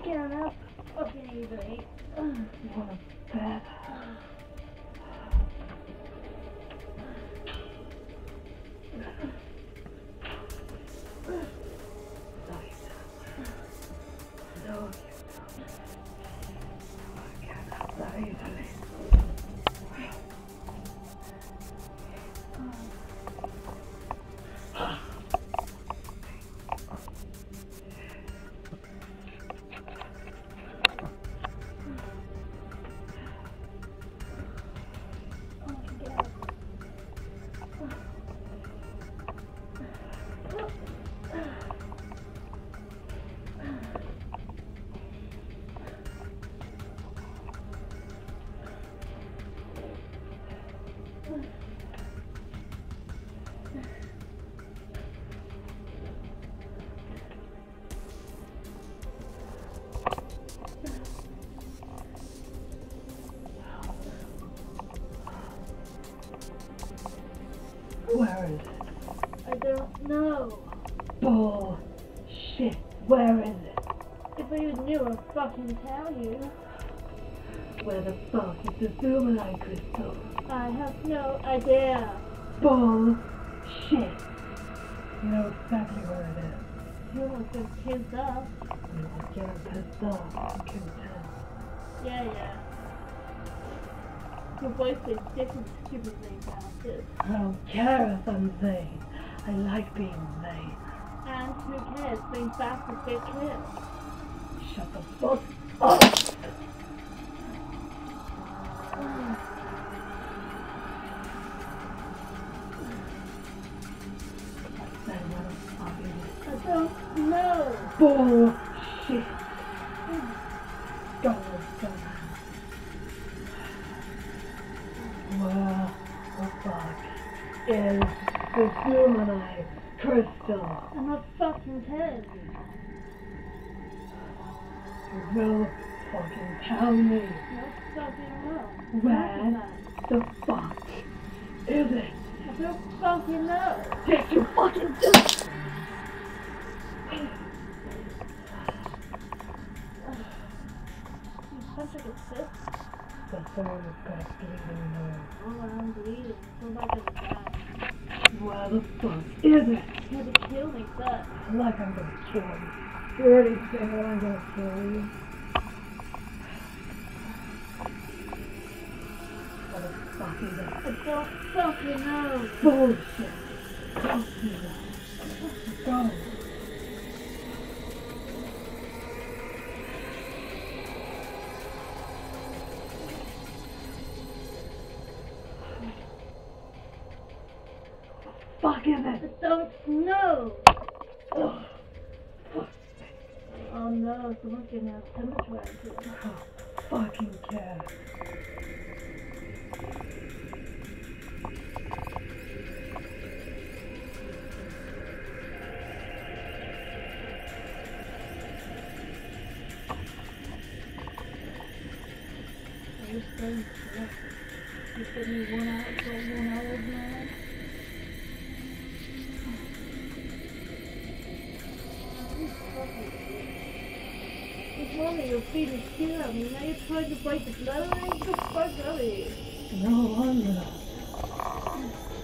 Get up fucking easily. What a bed. No, I cannot die easily. Where is it? I don't know. Bullshit. Where is it? If I even knew, I'd fucking tell you. Where the fuck is the Zoomalite crystal? I have no idea. Bullshit. You know exactly where it is. You almost got pissed off. You were getting pissed off. You can tell. Yeah. Your voice says different stupid things about this. I don't care if I'm vain. I like being vain. And who cares? Being bastards get killed. Shut the fuck up! I don't know. Bullshit! Go. Where the fuck is the Zoomalite crystal? I'm not fucking telling you. You will fucking tell me. No fucking know. Where the fuck is it? I don't fucking know. Yes, you fucking do! You punch like a sis. Someone has got a bleeding nose. Oh, I'm bleeding. Somebody's gonna die. Where the fuck is it? You had to kill me first. Like I'm gonna kill you. You already said that I'm gonna kill you. What the fuck is it? I don't fucking know. Bullshit. Don't do that. Go. Fuck is I it? don't know. Oh, fuck. Oh no, someone's getting a temperature into it. Fucking care. Are you staying sick? You said you 1 hour, so 1 hour man. This morning you're feeding skin on me, now you're trying to break the blood out of me? Get the fuck out of here. No wonder.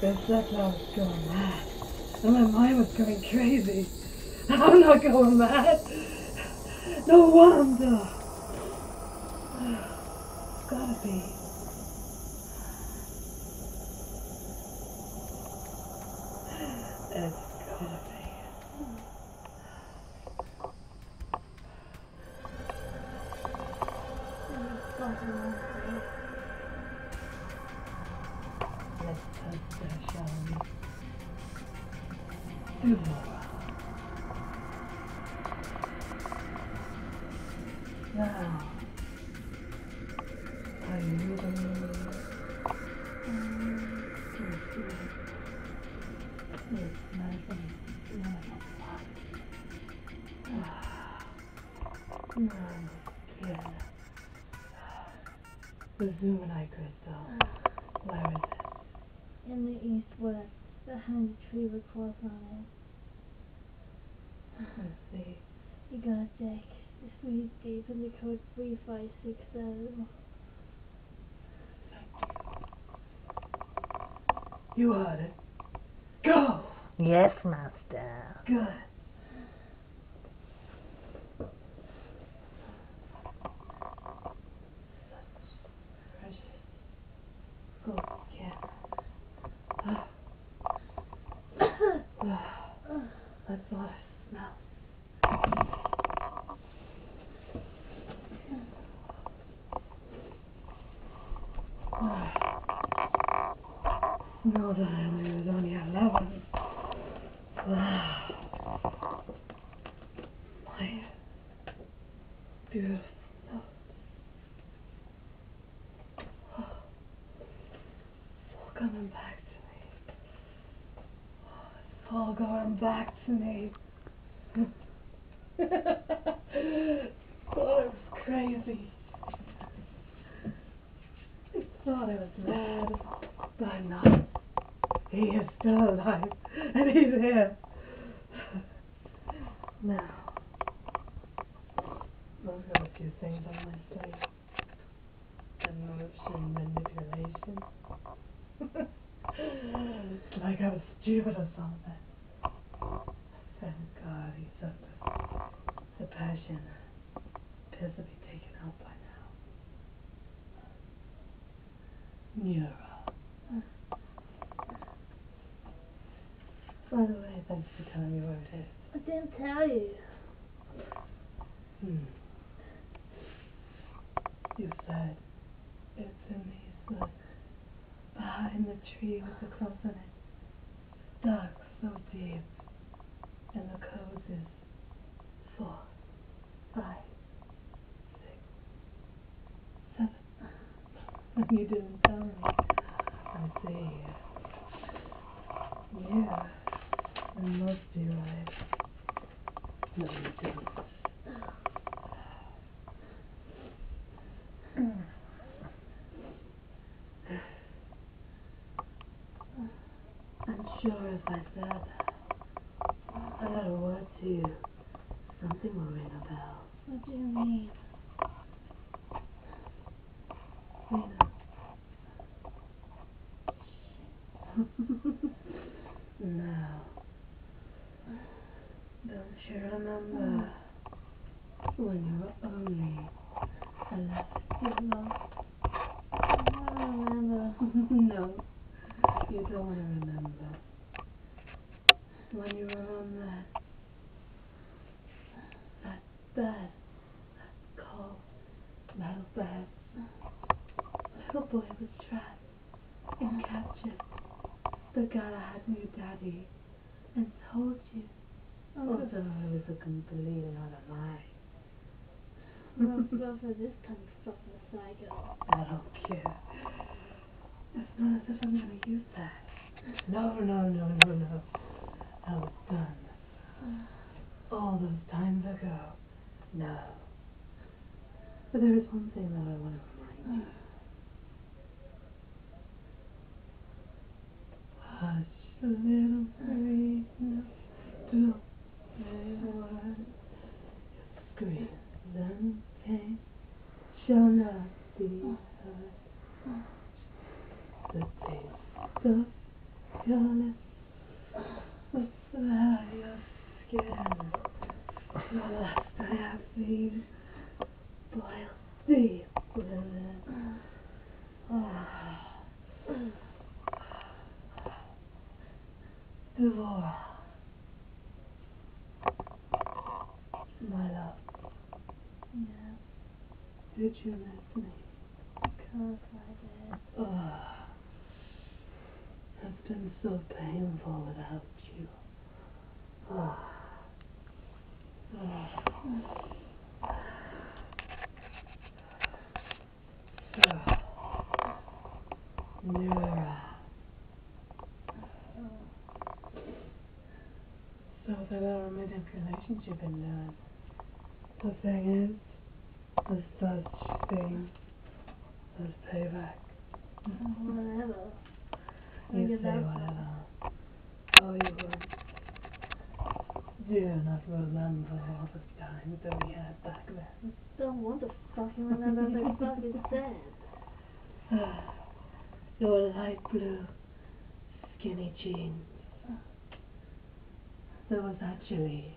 Guess that's how I was going mad. And my mind was going crazy. I'm not going mad. No wonder. Gotta be. especially Devora. Now, are you ready? It's nothing. Again. The Zumanite crystal. Where is it? In the east-west, behind the tree with cross on Let's see. it. You gotta dig. The squeeze deep in the code 3560. You heard it. Go! Yes, master. Good. Precious. Go again. That's what I smell. No, darling, it was only 11. My beautiful notes. All coming back to me. It's all going back to me. Thought it was crazy. I thought I was mad, but I'm not. He is still alive, and he's here. Now, I've got a few things on my sleeve. Emotion manipulation. Like I was stupid or something. Thank God he took the passion. Appears to be taken out by now. Neura. By the way, thanks for telling me where it is. I didn't tell you. You said it's in the east, behind the tree with the cross on it. Dark, so deep. And the code is 4, 5, 6, 7. You didn't tell me. I see. Yeah. It must be right. No, you didn't. I'm sure if I said I had a word to you, something will ring a bell. What do you mean? Now, don't you remember when you were only 11 years old? I don't remember. No, you don't want to remember. When you were on that bed, that cold metal bed, little boy was trapped and captured. The God had your daddy and told you. Although it was a complete and utter lie. Well, for this kind of fucking psycho. I don't care. It's not as if I'm gonna use that. No. I was done. All those times ago. No. But there is one thing that I want to remind you. Hush, little free, no, don't say a word. Your screams and pain shall not be heard. The taste of your lips, the smell of your skin, the lust I have seen boil deep within. Devora, my love, Yeah, did you miss me? of course I did. been so painful without you. Oh. So that our manipulation you've been doing. The thing is, there's such thing as payback. Whatever. You say whatever. Oh, you would. Do you not remember all the times that we had back then? Don't want to fucking remember the fucking said. Your light blue, skinny jeans. There was actually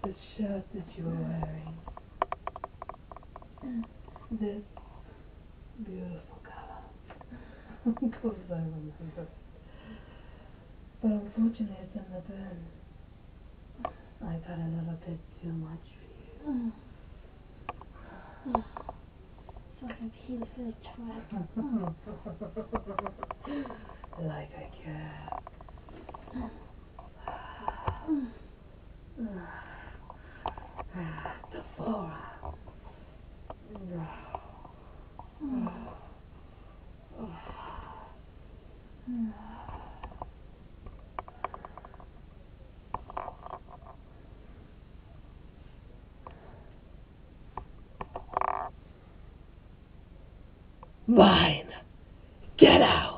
the shirt that you were wearing. This beautiful color. Of course I remember. But unfortunately it's in the bin. I got a little bit too much for you. Fucking pedophile trap. Like a cat. The forearm. Mine. Get out.